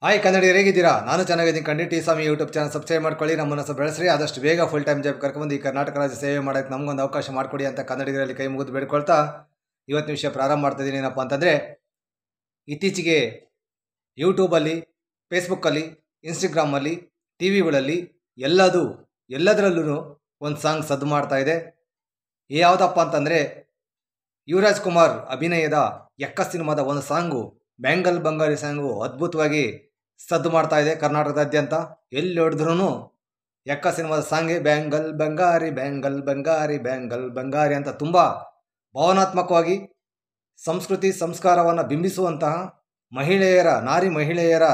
Hi ಕನ್ನಡಿಗರು ಹೇಗಿದ್ದೀರಾ? ನಾನು ಚೆನ್ನಾಗಿದ್ದೀನಿ. ಖಂಡಿತ ಟಿ ಸ್ವಾಮಿ ಯೂಟ್ಯೂಬ್ ಚಾನಲ್ ಸಬ್ಸ್ಕ್ರೈಬ್ ಮಾಡ್ಕೊಳ್ಳಿ. ನಮ್ಮನ್ನು ಬೆಳೆಸ್ರಿ. ಆದಷ್ಟು ಬೇಗ ಫುಲ್ ಟೈಮ್ ಜಾಬ್ ಕರ್ಕೊಂಡ್ಬಂದು ಈ ಕರ್ನಾಟಕ ರಾಜ್ಯ ಸೇವೆ ಮಾಡೋಕ್ಕೆ ನಮಗೊಂದು ಅವಕಾಶ ಮಾಡಿಕೊಡಿ ಅಂತ ಕನ್ನಡಿಗರಲ್ಲಿ ಕೈ ಮುಗಿದು ಬೇಡ್ಕೊಳ್ತಾ ಇವತ್ತಿನ ವಿಷಯ ಪ್ರಾರಂಭ ಮಾಡ್ತಾಯಿದ್ದೀನಿ. ಏನಪ್ಪ ಅಂತಂದರೆ, ಇತ್ತೀಚೆಗೆ ಯೂಟ್ಯೂಬಲ್ಲಿ, ಫೇಸ್ಬುಕ್ಕಲ್ಲಿ, ಇನ್ಸ್ಟಾಗ್ರಾಮಲ್ಲಿ, ಟಿ ವಿಗಳಲ್ಲಿ ಎಲ್ಲದರಲ್ಲೂ ಒಂದು ಸಾಂಗ್ ಸದ್ದು ಮಾಡ್ತಾ ಇದೆ. ಯಾವುದಪ್ಪ ಅಂತಂದರೆ, ಯುವರಾಜ್ ಕುಮಾರ್ ಅಭಿನಯದ ಎಕ್ಕ ಸಿನಿಮಾದ ಒಂದು ಸಾಂಗು, ಬ್ಯಾಂಗಲ್ ಬಂಗಾರಿ ಸಾಂಗು ಅದ್ಭುತವಾಗಿ ಸದ್ದು ಮಾಡ್ತಾ ಇದೆ ಕರ್ನಾಟಕದಾದ್ಯಂತ. ಎಲ್ಲಿ ಹೊಡೆದ್ರೂ ಎಕ್ಕ ಸಿನಿಮಾದ ಸಾಂಗೇ ಬ್ಯಾಂಗಲ್ ಬಂಗಾರಿ ಬ್ಯಾಂಗಲ್ ಬಂಗಾರಿ ಬ್ಯಾಂಗಲ್ ಬಂಗಾರಿ ಅಂತ ತುಂಬ ಭಾವನಾತ್ಮಕವಾಗಿ ಸಂಸ್ಕೃತಿ ಸಂಸ್ಕಾರವನ್ನು ಬಿಂಬಿಸುವಂತಹ ನಾರಿ ಮಹಿಳೆಯರ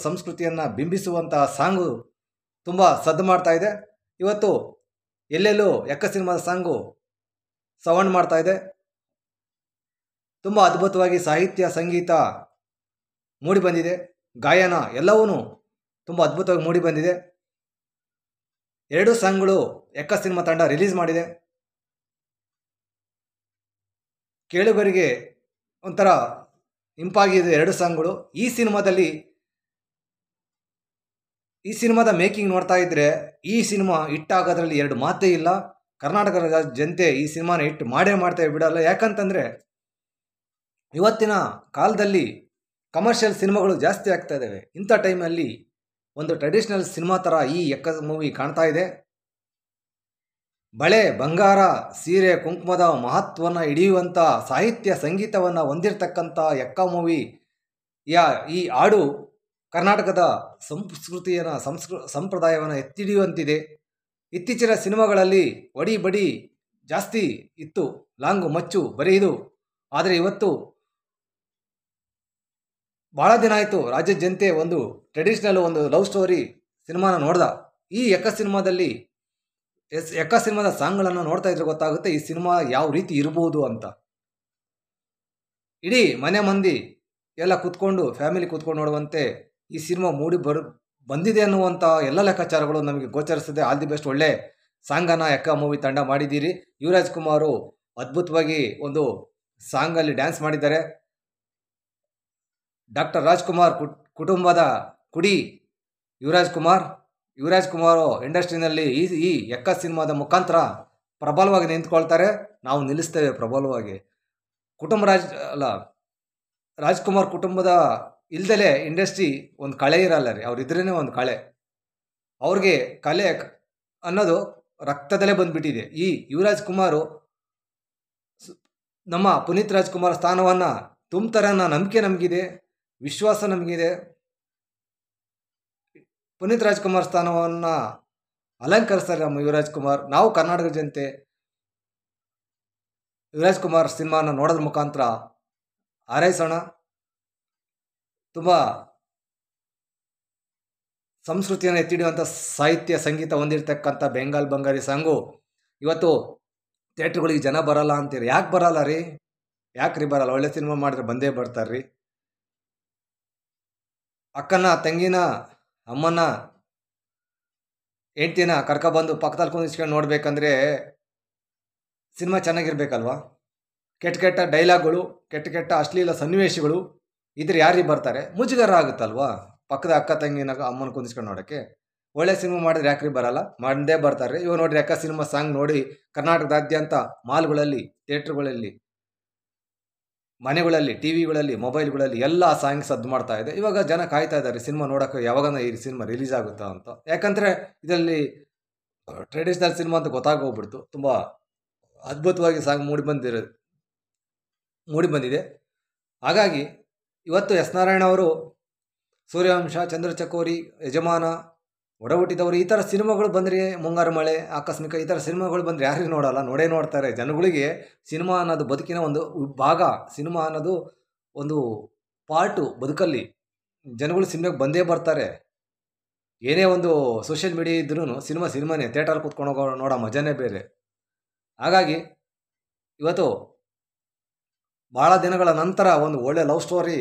ಸಂಸ್ಕೃತಿಯನ್ನು ಬಿಂಬಿಸುವಂತಹ ಸಾಂಗು ತುಂಬ ಸದ್ದು ಮಾಡ್ತಾ ಇದೆ. ಇವತ್ತು ಎಲ್ಲೆಲ್ಲೂ ಎಕ್ಕ ಸಿನಿಮಾದ ಸಾಂಗು ಸೌಂಡ್ ಮಾಡ್ತಾ ಇದೆ. ತುಂಬ ಅದ್ಭುತವಾಗಿ ಸಾಹಿತ್ಯ ಸಂಗೀತ ಮೂಡಿ ಬಂದಿದೆ, ಗಾಯನ ಎಲ್ಲವೂ ತುಂಬ ಅದ್ಭುತವಾಗಿ ಮೂಡಿ ಬಂದಿದೆ. 2 ಸಾಂಗ್ಗಳು ಎಕ್ಕ ಸಿನಿಮಾ ತಂಡ ರಿಲೀಸ್ ಮಾಡಿದೆ. ಕೇಳುಗರಿಗೆ ಒಂಥರ ಇಂಪಾಗಿದೆ 2 ಸಾಂಗ್ಗಳು. ಈ ಸಿನಿಮಾದ ಮೇಕಿಂಗ್ ನೋಡ್ತಾ ಇದ್ದರೆ ಈ ಸಿನಿಮಾ ಹಿಟ್ಟಾಗೋದ್ರಲ್ಲಿ 2 ಮಾತೇ ಇಲ್ಲ. ಕರ್ನಾಟಕದ ಜನತೆ ಈ ಸಿನಿಮಾನ ಹಿಟ್ ಮಾಡೇ ಮಾಡ್ತೇವೆ ಬಿಡಲ್ಲ. ಯಾಕಂತಂದರೆ ಇವತ್ತಿನ ಕಾಲದಲ್ಲಿ ಕಮರ್ಷಿಯಲ್ ಸಿನಿಮಾಗಳು ಜಾಸ್ತಿ ಆಗ್ತಾ ಇದ್ದಾವೆ. ಇಂಥ ಟೈಮಲ್ಲಿ ಒಂದು ಟ್ರೆಡಿಷ್ನಲ್ ಸಿನಿಮಾ ಥರ ಈ ಎಕ್ಕ ಮೂವಿ ಕಾಣ್ತಾ ಇದೆ. ಬಳೆ ಬಂಗಾರ ಸೀರೆ ಕುಂಕುಮದ ಮಹತ್ವವನ್ನು ಹಿಡಿಯುವಂಥ ಸಾಹಿತ್ಯ ಸಂಗೀತವನ್ನು ಹೊಂದಿರತಕ್ಕಂಥ ಎಕ್ಕ ಮೂವಿ ಈ ಹಾಡು ಕರ್ನಾಟಕದ ಸಂಪ್ರದಾಯವನ್ನು ಎತ್ತಿಡಿಯುವಂತಿದೆ. ಇತ್ತೀಚಿನ ಸಿನಿಮಾಗಳಲ್ಲಿ ಒಡಿ ಬಡಿ ಜಾಸ್ತಿ ಇತ್ತು, ಲಾಂಗು ಮಚ್ಚು ಬರೀ ಇದು. ಆದರೆ ಇವತ್ತು ಭಾಳ ದಿನ ಆಯಿತು ರಾಜ್ಯದ ಜನತೆ ಒಂದು ಟ್ರೆಡಿಷ್ನಲ್ ಒಂದು ಲವ್ ಸ್ಟೋರಿ ಸಿನಿಮಾನ ನೋಡ್ದ. ಈ ಎಕ್ಕ ಸಿನಿಮಾದ ಸಾಂಗ್ಗಳನ್ನು ನೋಡ್ತಾ ಇದ್ರೆ ಗೊತ್ತಾಗುತ್ತೆ ಈ ಸಿನಿಮಾ ಯಾವ ರೀತಿ ಇರ್ಬೋದು ಅಂತ. ಇಡೀ ಮನೆ ಮಂದಿ ಎಲ್ಲ ಫ್ಯಾಮಿಲಿ ಕೂತ್ಕೊಂಡು ನೋಡುವಂತೆ ಈ ಸಿನಿಮಾ ಬಂದಿದೆ ಅನ್ನುವಂಥ ಎಲ್ಲ ಲೆಕ್ಕಾಚಾರಗಳು ನಮಗೆ ಗೋಚರಿಸ್ತದೆ. All the best. ಒಳ್ಳೆ ಸಾಂಗನ್ನು ಎಕ್ಕ ಮೂವಿ ತಂಡ ಮಾಡಿದ್ದೀರಿ. ಯುವರಾಜ್ ಕುಮಾರು ಅದ್ಭುತವಾಗಿ ಒಂದು ಸಾಂಗಲ್ಲಿ ಡ್ಯಾನ್ಸ್ ಮಾಡಿದ್ದಾರೆ. ಡಾಕ್ಟರ್ ರಾಜ್ಕುಮಾರ್ ಕುಟುಂಬದ ಕುಡಿ ಯುವರಾಜ್ ಕುಮಾರ್ ಇಂಡಸ್ಟ್ರಿನಲ್ಲಿ ಈ ಎಕ್ಕ ಸಿನಿಮಾದ ಮುಖಾಂತರ ಪ್ರಬಲವಾಗಿ ನಿಂತ್ಕೊಳ್ತಾರೆ. ನಾವು ನಿಲ್ಲಿಸ್ತೇವೆ ಪ್ರಬಲವಾಗಿ. ರಾಜ್ಕುಮಾರ್ ಕುಟುಂಬದ ಇಲ್ದಲೇ ಇಂಡಸ್ಟ್ರಿ ಒಂದು ಕಳೆ ಇರಲ್ಲ ರೀ. ಅವರಿದ್ರೇ ಒಂದು ಕಳೆ. ಅವ್ರಿಗೆ ಕಲೆ ಅನ್ನೋದು ರಕ್ತದಲ್ಲೇ ಬಂದುಬಿಟ್ಟಿದೆ. ಈ ಯುವರಾಜ್ ಕುಮಾರು ನಮ್ಮ ಪುನೀತ್ ರಾಜ್ಕುಮಾರ್ ಸ್ಥಾನವನ್ನು ತುಂಬ್ತಾರೆ ಅನ್ನೋ ನಂಬಿಕೆ ನಮಗಿದೆ, ವಿಶ್ವಾಸ ನಮಗಿದೆ. ಪುನೀತ್ ರಾಜ್ಕುಮಾರ್ ಸ್ಥಾನವನ್ನು ಅಲಂಕರಿಸ್ತಾರೆ ನಮ್ಮ ಯುವರಾಜ್ ಕುಮಾರ್. ನಾವು ಕರ್ನಾಟಕ ಜನತೆ ಯುವರಾಜ್ ಕುಮಾರ್ ಸಿನಿಮಾನ ನೋಡೋದ್ರ ಮುಖಾಂತರ ಹಾರೈಸೋಣ. ತುಂಬ ಸಂಸ್ಕೃತಿಯನ್ನು ಎತ್ತಿಡುವಂಥ ಸಾಹಿತ್ಯ ಸಂಗೀತ ಹೊಂದಿರತಕ್ಕಂಥ ಬೆಂಗಾಲ್ ಬಂಗಾರಿ ಸಾಂಗು ಇವತ್ತು ಥಿಯೇಟ್ರುಗಳಿಗೆ ಜನ ಬರಲ್ಲ ಅಂತೀರಿ. ಯಾಕೆ ಬರಲ್ಲ ರೀ? ಯಾಕ್ರಿ ಬರಲ್ಲ? ಒಳ್ಳೆ ಸಿನಿಮಾ ಮಾಡಿದ್ರೆ ಬಂದೇ ಬರ್ತಾರ್ರಿ. ಅಕ್ಕನ ತಂಗಿನ ಅಮ್ಮನ ಹೆಂಡ್ತಿನ ಕರ್ಕೊಬಂದು ಪಕ್ಕದಲ್ಲಿ ಕುಂದಿಸ್ಕೊಂಡು ನೋಡ್ಬೇಕಂದ್ರೆ ಸಿನಿಮಾ ಚೆನ್ನಾಗಿರ್ಬೇಕಲ್ವ? ಕೆಟ್ಟ ಡೈಲಾಗ್ಗಳು, ಕೆಟ್ಟ ಅಶ್ಲೀಲ ಸನ್ನಿವೇಶಗಳು ಇದ್ರೆ ಯಾರಿಗೆ ಬರ್ತಾರೆ? ಮುಜುಗರ ಆಗುತ್ತಲ್ವಾ ಪಕ್ಕದ ಅಕ್ಕ ತಂಗಿನ ಅಮ್ಮನ ಕುಂದಿಸ್ಕೊಂಡು ನೋಡೋಕ್ಕೆ. ಒಳ್ಳೆ ಸಿನಿಮಾ ಮಾಡಿದ್ರೆ ಯಾಕ್ರಿ ಬರಲ್ಲ? ಮಾಡೇ ಬರ್ತಾರೆ. ಇವಾಗ ನೋಡ್ರಿ, ಎಕ್ಕ ಸಿನಿಮಾ ಸಾಂಗ್ ನೋಡಿ ಕರ್ನಾಟಕದಾದ್ಯಂತ ಮಾಲ್ಗಳಲ್ಲಿ, ಥಿಯೇಟ್ರುಗಳಲ್ಲಿ, ಮನೆಗಳಲ್ಲಿ, ಟಿ ವಿಗಳಲ್ಲಿ, ಮೊಬೈಲ್ಗಳಲ್ಲಿ ಎಲ್ಲ ಸಾಂಗ್ ಸದ್ದು ಮಾಡ್ತಾ ಇದೆ. ಇವಾಗ ಜನ ಕಾಯ್ತಾ ಇದ್ದಾರೆ ಸಿನಿಮಾ ನೋಡೋಕ್ಕೆ, ಯಾವಾಗ ಈ ಸಿನಿಮಾ ರಿಲೀಸ್ ಆಗುತ್ತಾ ಅಂತ. ಯಾಕಂದರೆ ಇದರಲ್ಲಿ ಟ್ರೆಡಿಷ್ನಲ್ ಸಿನಿಮಾ ಅಂತ ಗೊತ್ತಾಗೋಗ್ಬಿಡ್ತು. ತುಂಬ ಅದ್ಭುತವಾಗಿ ಸಾಂಗ್ ಮೂಡಿ ಬಂದಿದೆ. ಹಾಗಾಗಿ ಇವತ್ತು ಎಸ್ ನಾರಾಯಣ ಅವರು ಸೂರ್ಯವಂಶ, ಚಂದ್ರಚಕೋರಿ, ಯಜಮಾನ, ಒಡಹುಟ್ಟಿದವರು ಈ ಥರ ಸಿನಿಮಾಗಳು ಬಂದರೆ, ಮುಂಗಾರು ಮಳೆ, ಆಕಸ್ಮಿಕ ಈ ಥರ ಸಿನಿಮಾಗಳು ಬಂದರೆ ಯಾರಿಗೆ ನೋಡಲ್ಲ? ನೋಡ್ತಾರೆ. ಜನಗಳಿಗೆ ಸಿನಿಮಾ ಅನ್ನೋದು ಬದುಕಿನ ಒಂದು ಭಾಗ. ಸಿನಿಮಾ ಅನ್ನೋದು ಒಂದು ಪಾರ್ಟು ಬದುಕಲ್ಲಿ. ಜನಗಳು ಸಿನಿಮಾಗೆ ಬಂದೇ ಬರ್ತಾರೆ. ಏನೇ ಒಂದು ಸೋಷಿಯಲ್ ಮೀಡಿಯಾ ಇದ್ರೂ ಸಿನಿಮಾನೇ. ಥಿಯೇಟರ್ ಕೂತ್ಕೊಂಡು ನೋಡೋ ಮಜಾನೇ ಬೇರೆ. ಹಾಗಾಗಿ ಇವತ್ತು ಭಾಳ ದಿನಗಳ ನಂತರ ಒಂದು ಒಳ್ಳೆ ಲವ್ ಸ್ಟೋರಿ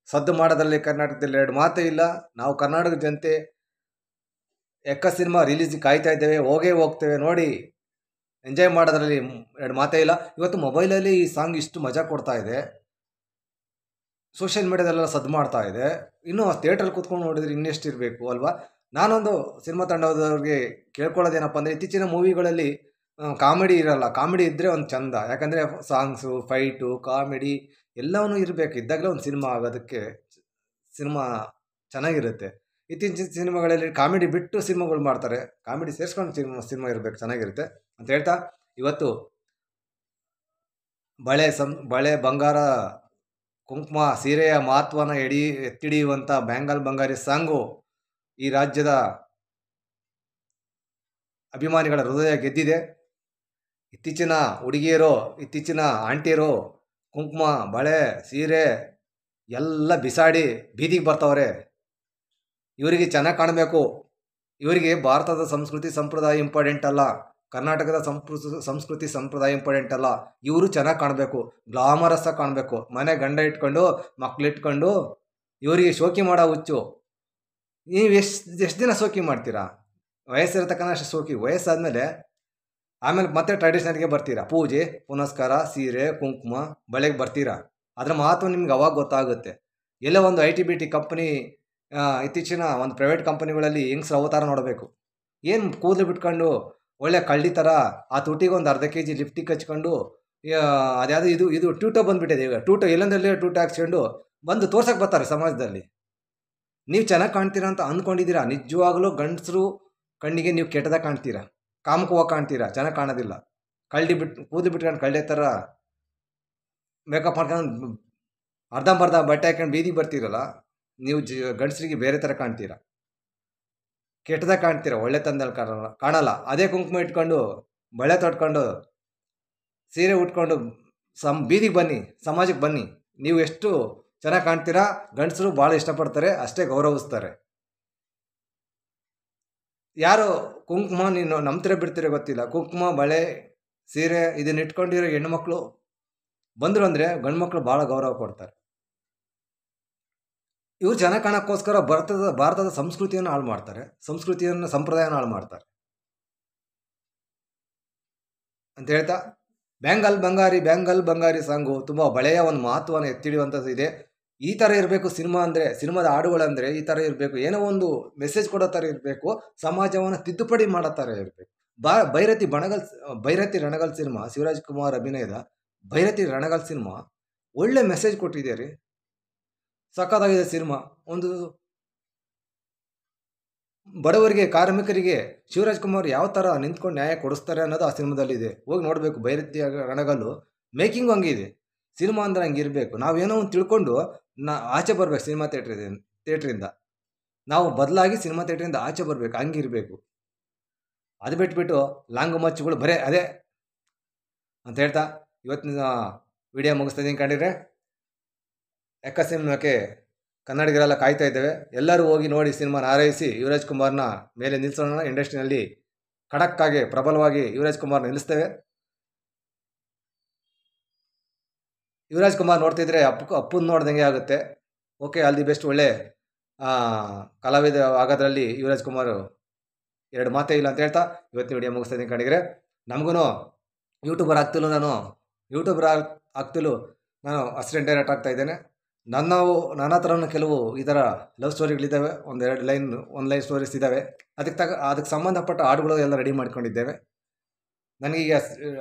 ಸದ್ದು ಮಾಡೋದ್ರಲ್ಲಿ ಕರ್ನಾಟಕದಲ್ಲಿ 2 ಮಾತೇ ಇಲ್ಲ. ನಾವು ಕರ್ನಾಟಕ ಜನತೆ ಎಕ್ಕ ಸಿನಿಮಾ ರಿಲೀಸಿಗೆ ಕಾಯ್ತಾ ಇದ್ದೇವೆ. ಹೋಗ್ತೇವೆ ನೋಡಿ ಎಂಜಾಯ್ ಮಾಡೋದ್ರಲ್ಲಿ 2 ಮಾತೇ ಇಲ್ಲ. ಇವತ್ತು ಮೊಬೈಲಲ್ಲಿ ಈ ಸಾಂಗ್ ಇಷ್ಟು ಮಜಾ ಕೊಡ್ತಾ ಇದೆ, ಸೋಷಿಯಲ್ ಮೀಡಿಯಾದಲ್ಲೆಲ್ಲ ಸದ್ದು ಮಾಡ್ತಾ ಇದೆ. ಇನ್ನೂ ಥಿಯೇಟ್ರಲ್ಲಿ ಕೂತ್ಕೊಂಡು ನೋಡಿದ್ರೆ ಇನ್ನೆಷ್ಟು ಇರಬೇಕು ಅಲ್ವಾ. ನಾನೊಂದು ಸಿನಿಮಾ ತಂಡದವ್ರಿಗೆ ಕೇಳ್ಕೊಳ್ಳೋದೇನಪ್ಪ ಅಂದರೆ, ಇತ್ತೀಚಿನ ಮೂವಿಗಳಲ್ಲಿ ಕಾಮಿಡಿ ಇರಲ್ಲ. ಕಾಮಿಡಿ ಇದ್ದರೆ ಒಂದು ಚಂದ, ಯಾಕಂದರೆ ಸಾಂಗ್ಸು, ಫೈಟು, ಕಾಮಿಡಿ ಎಲ್ಲವೂ ಇರಬೇಕು. ಇದ್ದಾಗಲೇ ಒಂದು ಸಿನಿಮಾ ಆಗೋದಕ್ಕೆ ಸಿನಿಮಾ ಚೆನ್ನಾಗಿರುತ್ತೆ. ಇತ್ತೀಚಿನ ಸಿನಿಮಾಗಳಲ್ಲಿ ಕಾಮಿಡಿ ಬಿಟ್ಟು ಸಿನಿಮಾಗಳು ಮಾಡ್ತಾರೆ, ಕಾಮಿಡಿ ಸೇರಿಸ್ಕೊಂಡು ಸಿನಿಮಾ ಇರಬೇಕು, ಚೆನ್ನಾಗಿರುತ್ತೆ ಅಂತ ಹೇಳ್ತಾ, ಇವತ್ತು ಬಳೆ, ಬಂಗಾರ, ಕುಂಕುಮ, ಸೀರೆಯ ಮಹತ್ವನ ಎತ್ತಿಡಿಯುವಂಥ ಬ್ಯಾಂಗಲ್ ಬಂಗಾರಿ ಸಾಂಗು ಈ ರಾಜ್ಯದ ಅಭಿಮಾನಿಗಳ ಹೃದಯ ಗೆದ್ದಿದೆ. ಇತ್ತೀಚಿನ ಹುಡುಗಿಯರು, ಇತ್ತೀಚಿನ ಆಂಟಿಯರು ಕುಂಕುಮ, ಬಳೆ, ಸೀರೆ ಎಲ್ಲ ಬಿಸಾಡಿ ಬೀದಿಗೆ ಬರ್ತಾವ್ರೆ. ಇವರಿಗೆ ಚೆನ್ನಾಗಿ ಕಾಣಬೇಕು. ಇವರಿಗೆ ಭಾರತದ ಸಂಸ್ಕೃತಿ ಸಂಪ್ರದಾಯ ಇಂಪಾರ್ಟೆಂಟ್ ಅಲ್ಲ, ಕರ್ನಾಟಕದ ಸಂಸ್ಕೃತಿ ಸಂಪ್ರದಾಯ ಇಂಪಾರ್ಟೆಂಟ್ ಅಲ್ಲ. ಇವರು ಚೆನ್ನಾಗಿ ಕಾಣಬೇಕು, ಗ್ಲಾಮರಸ್ ಆಗಿ ಕಾಣಬೇಕು. ಮನೆ ಗಂಡ ಇಟ್ಕೊಂಡು ಮಕ್ಳಿಟ್ಕೊಂಡು ಇವರಿಗೆ ಶೋಕಿ ಮಾಡೋ ಹುಚ್ಚು. ನೀವು ಎಷ್ಟು ದಿನ ಶೋಕಿ ಮಾಡ್ತೀರಾ? ವಯಸ್ಸಿರತಕ್ಕಂಥ ಶೋಕಿ. ವಯಸ್ಸಾದಮೇಲೆ ಆಮೇಲೆ ಮತ್ತೆ ಟ್ರೆಡಿಷನಲ್ಗೆ ಬರ್ತೀರಾ. ಪೂಜೆ ಪುನಸ್ಕಾರ, ಸೀರೆ, ಕುಂಕುಮ, ಬಳೆಗೆ ಬರ್ತೀರಾ. ಅದರ ಮಹತ್ವ ನಿಮ್ಗೆ ಅವಾಗ ಗೊತ್ತಾಗುತ್ತೆ. ಎಲ್ಲೋ ಒಂದು IT-BT ಕಂಪ್ನಿ, ಇತ್ತೀಚಿನ ಒಂದು ಪ್ರೈವೇಟ್ ಕಂಪನಿಗಳಲ್ಲಿ ಹೆಂಗ್ಸ್ರ ಅವತಾರ ನೋಡಬೇಕು. ಏನು ಕೂದಲು ಬಿಟ್ಕೊಂಡು ಒಳ್ಳೆ ಕಳ್ಳಿ ಥರ ಆ ತುಟಿಗೆ ಒಂದು ಅರ್ಧ kg ಲಿಪ್ಟಿಕ್ ಹಚ್ಕೊಂಡು, ಅದ್ಯಾವುದು ಇದು ಟ್ಯೂಟೋ ಬಂದುಬಿಟ್ಟಿದೆ ಈಗ. ಟ್ಯೂಟೋ ಎಲ್ಲಂದರಲ್ಲಿ ಟ್ಯೂಟೋ ಹಾಕ್ಸ್ಕೊಂಡು ಬಂದು ತೋರ್ಸಕ್ಕೆ ಬರ್ತಾರೆ ಸಮಾಜದಲ್ಲಿ. ನೀವು ಚೆನ್ನಾಗಿ ಕಾಣ್ತೀರಾ ಅಂತ ಅಂದ್ಕೊಂಡಿದ್ದೀರಾ. ನಿಜವಾಗ್ಲೂ ಗಂಡಸರು ಕಣ್ಣಿಗೆ ನೀವು ಕೆಟ್ಟದಾಗ ಕಾಣ್ತೀರಾ, ಕಾಮಕವಾಗಿ ಕಾಣ್ತೀರಾ, ಚೆನ್ನಾಗಿ ಕಾಣೋದಿಲ್ಲ. ಕೂದಲು ಬಿಟ್ಕೊಂಡು ಕಳ್ಳೆ ಥರ ಮೇಕಪ್ ಮಾಡ್ಕೊಂಡು ಅರ್ಧಂಬರ್ಧ ಬಟ್ಟೆ ಹಾಕೊಂಡು ಬೀದಿಗೆ ಬರ್ತೀರಲ್ಲ, ನೀವು ಗಂಡಸರಿಗೆ ಬೇರೆ ಥರ ಕಾಣ್ತೀರಾ, ಕೆಟ್ಟದಾಗ ಕಾಣ್ತೀರಾ, ಒಳ್ಳೆ ತಂದಲ್ಲಿ ಕಾಣಲ್ಲ. ಅದೇ ಕುಂಕುಮ ಇಟ್ಕೊಂಡು, ಬಳೆ ತೊಟ್ಕೊಂಡು, ಸೀರೆ ಉಟ್ಕೊಂಡು ಬೀದಿಗೆ ಬನ್ನಿ, ಸಮಾಜಕ್ಕೆ ಬನ್ನಿ. ನೀವು ಎಷ್ಟು ಚೆನ್ನಾಗಿ ಕಾಣ್ತೀರಾ, ಗಂಡಸರು ಭಾಳ ಇಷ್ಟಪಡ್ತಾರೆ, ಅಷ್ಟೇ ಗೌರವಿಸ್ತಾರೆ. ಯಾರು ಕುಂಕುಮ ನೀನು ನಂಬ್ತಿರೋ ಬಿಡ್ತೀರೋ ಗೊತ್ತಿಲ್ಲ, ಕುಂಕುಮ, ಬಳೆ, ಸೀರೆ ಇದನ್ನ ಇಟ್ಕೊಂಡಿರೋ ಹೆಣ್ಮಕ್ಳು ಬಂದರು ಅಂದರೆ ಗಂಡು ಮಕ್ಕಳು ಭಾಳ ಗೌರವ ಕೊಡ್ತಾರೆ. ಇವ್ರು ಚೆನ್ನಾಗಿ ಕಾಣೋಕ್ಕೋಸ್ಕರ ಭಾರತದ ಸಂಸ್ಕೃತಿಯನ್ನು ಹಾಳು ಮಾಡ್ತಾರೆ, ಸಂಪ್ರದಾಯನ ಹಾಳು ಮಾಡ್ತಾರೆ ಅಂತ ಹೇಳ್ತಾ, ಬ್ಯಾಂಗಲ್ ಬಂಗಾರಿ ಸಾಂಗು ತುಂಬ ಬಳೆಯ ಒಂದು ಮಹತ್ವನ ಎತ್ತಿಡಿಯುವಂಥದ್ದು ಇದೆ. ಈ ಥರ ಇರಬೇಕು ಸಿನಿಮಾ ಅಂದರೆ, ಸಿನಿಮಾದ ಹಾಡುಗಳಂದರೆ ಈ ಥರ ಇರಬೇಕು. ಏನೋ ಒಂದು ಮೆಸೇಜ್ ಕೊಡೋ ಥರ ಇರಬೇಕು, ಸಮಾಜವನ್ನು ತಿದ್ದುಪಡಿ ಮಾಡೋ ಥರ ಇರಬೇಕು. ಭೈರತಿ ರಣಗಲ್ ಸಿನಿಮಾ, ಶಿವರಾಜ್ ಕುಮಾರ್ ಅಭಿನಯದ ಭೈರತಿ ರಣಗಲ್ ಸಿನಿಮಾ ಒಳ್ಳೆ ಮೆಸೇಜ್ ಕೊಟ್ಟಿದೆ ರೀ, ಸಖತ್ತಾಗಿದೆ ಸಿನಿಮಾ. ಒಂದು ಬಡವರಿಗೆ, ಕಾರ್ಮಿಕರಿಗೆ ಶಿವರಾಜ್ ಕುಮಾರ್ ಯಾವ ಥರ ನಿಂತ್ಕೊಂಡು ನ್ಯಾಯ ಕೊಡಿಸ್ತಾರೆ ಅನ್ನೋದು ಆ ಸಿನಿಮಾದಲ್ಲಿದೆ. ಹೋಗಿ ನೋಡಬೇಕು. ಭೈರತಿ ರಣಗಲ್ಲು ಮೇಕಿಂಗ್ ಹಂಗಿದೆ, ಸಿನಿಮಾ ಅಂದ್ರೆ ಹಂಗಿರಬೇಕು. ನಾವೇನೋ ಒಂದು ತಿಳ್ಕೊಂಡು ಆಚೆ ಬರ್ಬೇಕು ಸಿನಿಮಾ ಥಿಯೇಟ್ರಿಂದ. ನಾವು ಬದಲಾಗಿ ಸಿನಿಮಾ ಥಿಯೇಟ್ರಿಂದ ಆಚೆ ಬರಬೇಕು, ಹಂಗಿರಬೇಕು. ಅದು ಬಿಟ್ಬಿಟ್ಟು ಲಾಂಗು ಮಚ್ಚುಗಳು ಬರೇ ಅದೇ ಅಂತ ಹೇಳ್ತಾ ಇವತ್ತಿನ ವಿಡಿಯೋ ಮುಗಿಸ್ತಾ ಇದ್ದೀನಿ. ಕಂಡಿದ್ರೆ ಎಕ್ಕ ಸಿನಿಮಾಕ್ಕೆ ಕನ್ನಡಿಗರೆಲ್ಲ ಕಾಯ್ತಾ ಇದ್ದೇವೆ. ಎಲ್ಲರೂ ಹೋಗಿ ನೋಡಿ ಸಿನಿಮಾನ ಹಾರೈಸಿ ಯುವರಾಜ್ ಕುಮಾರ್ನ ಮೇಲೆ ನಿಲ್ಲಿಸೋಣ. ಇಂಡಸ್ಟ್ರಿನಲ್ಲಿ ಖಡಕ್ಕಾಗಿ ಪ್ರಬಲವಾಗಿ ಯುವರಾಜ್ ಕುಮಾರ್ನ ನಿಲ್ಲಿಸ್ತೇವೆ. ಯುವರಾಜ್ ಕುಮಾರ್ ನೋಡ್ತಿದ್ರೆ ಅಪ್ಪನ ನೋಡ್ದಂಗೆ ಆಗುತ್ತೆ. Okay, all the best. ಒಳ್ಳೆ ಕಲಾವಿದ ಆಗೋದ್ರಲ್ಲಿ ಯುವರಾಜ್ ಕುಮಾರ್ ಎರಡು ಮಾತೇ ಇಲ್ಲ ಅಂತ ಹೇಳ್ತಾ ಇವತ್ತಿನ ವಿಡಿಯೋ ಮುಗಿಸ್ತಾ ಇದ್ದೀನಿ. ಕಂಡಿದ್ರೆ ನಮಗೂ ಯೂಟ್ಯೂಬರ್ ಆಗ್ತಿಲ್ಲೂ ನಾನು ಅಸಿಸ್ಟೆಂಟ್ ಡೈರೆಕ್ಟರ್ ಆಗ್ತಾ ಇದ್ದೇನೆ. ನನ್ನ ಹತ್ರನೂ ಕೆಲವು ಈ ಥರ ಲವ್ ಸ್ಟೋರಿಗಳಿದ್ದಾವೆ, ಒಂದು ಲೈನ್ ಸ್ಟೋರೀಸ್ ಇದ್ದಾವೆ. ಅದಕ್ಕೆ ಸಂಬಂಧಪಟ್ಟ ಹಾಡುಗಳು ಎಲ್ಲ ರೆಡಿ ಮಾಡ್ಕೊಂಡಿದ್ದೇವೆ. ನನಗೀಗ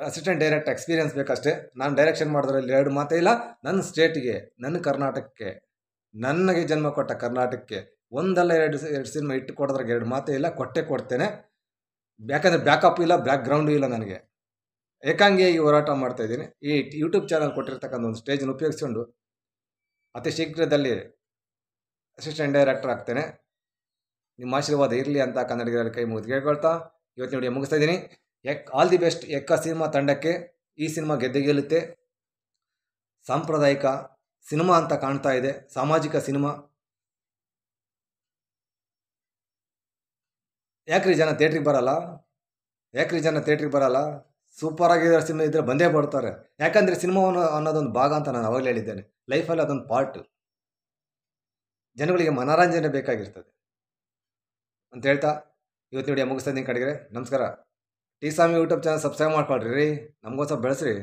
ಅಸಿಸ್ಟೆಂಟ್ ಡೈರೆಕ್ಟ್ ಎಕ್ಸ್ಪೀರಿಯನ್ಸ್ ಬೇಕಷ್ಟೇ. ನಾನು ಡೈರೆಕ್ಷನ್ ಮಾಡೋದ್ರಲ್ಲಿ ಎರಡು ಮಾತೇ ಇಲ್ಲ. ನನ್ನ ಸ್ಟೇಟಿಗೆ, ನನ್ನ ಕರ್ನಾಟಕಕ್ಕೆ, ನನಗೆ ಜನ್ಮ ಕೊಟ್ಟ ಕರ್ನಾಟಕಕ್ಕೆ ಒಂದಲ್ಲ ಎರಡು ಸಿನಿಮಾ ಇಟ್ಟು ಕೊಡೋದ್ರಾಗ ಎರಡು ಮಾತೇ ಇಲ್ಲ, ಕೊಡ್ತೇನೆ. ಯಾಕಂದರೆ ಬ್ಯಾಕಪ್ ಇಲ್ಲ, ಬ್ಯಾಕ್ ಗ್ರೌಂಡು ಇಲ್ಲ. ನನಗೆ ಏಕಾಂಗಿಯಾಗಿ ಹೋರಾಟ ಮಾಡ್ತಾಯಿದ್ದೀನಿ. ಈ ಯೂಟ್ಯೂಬ್ ಚಾನಲ್ ಕೊಟ್ಟಿರ್ತಕ್ಕಂಥ ಒಂದು ಸ್ಟೇಜನ್ನು ಉಪಯೋಗಿಸ್ಕೊಂಡು ಅತಿ ಶೀಘ್ರದಲ್ಲಿ ಅಸಿಸ್ಟೆಂಟ್ ಡೈರೆಕ್ಟರ್ ಆಗ್ತೇನೆ. ನಿಮ್ಮ ಆಶೀರ್ವಾದ ಇರಲಿ ಅಂತ ಕನ್ನಡಿಗರಲ್ಲಿ ಕೈ ಮುಗಿದು ಕೇಳ್ಕೊಳ್ತಾ ಇವತ್ತಿನ ವಿಡಿಯೋ ಮುಗಿಸ್ತಾ ಇದ್ದೀನಿ. All the best Ekka cinema ತಂಡಕ್ಕೆ. ಈ ಸಿನಿಮಾ ಗೆಲ್ಲುತ್ತೆ. ಸಾಂಪ್ರದಾಯಿಕ ಸಿನಿಮಾ ಅಂತ ಕಾಣ್ತಾ ಇದೆ, ಸಾಮಾಜಿಕ ಸಿನಿಮಾ. ಯಾಕ್ರಿ ಜನ ಥಿಯೇಟ್ರಿಗೆ ಬರಲ್ಲ? ಸೂಪರ್ ಆಗಿರೋ ಸಿನಿಮಾ ಇದ್ದರೆ ಬಂದೇ ಬರ್ತಾರೆ. ಯಾಕಂದರೆ ಸಿನಿಮಾವನ್ನು ಅನ್ನೋದೊಂದು ಭಾಗ ಅಂತ ನಾನು ಅವಾಗಲೇ ಹೇಳಿದ್ದೇನೆ. ಲೈಫಲ್ಲಿ ಅದೊಂದು ಪಾರ್ಟ್. ಜನಗಳಿಗೆ ಮನೋರಂಜನೆ ಬೇಕಾಗಿರ್ತದೆ ಅಂತ ಹೇಳ್ತಾ ಇವತ್ತಿನ ವಿಡಿಯೋ ಮುಗಿಸ್ತಾ ಇದ್ದೀನಿ. ಕಡೆಗೆ ನಮಸ್ಕಾರ. ಟಿ ಸ್ವಾಮಿ ಯೂಟ್ಯೂಬ್ ಚಾನಲ್ ಸಬ್ಸ್ಕ್ರೈಬ್ ಮಾಡ್ಕೊಳ್ರಿ, ನಮಗೋಸ್ಕರ ಬೆಳೆಸ್ರಿ.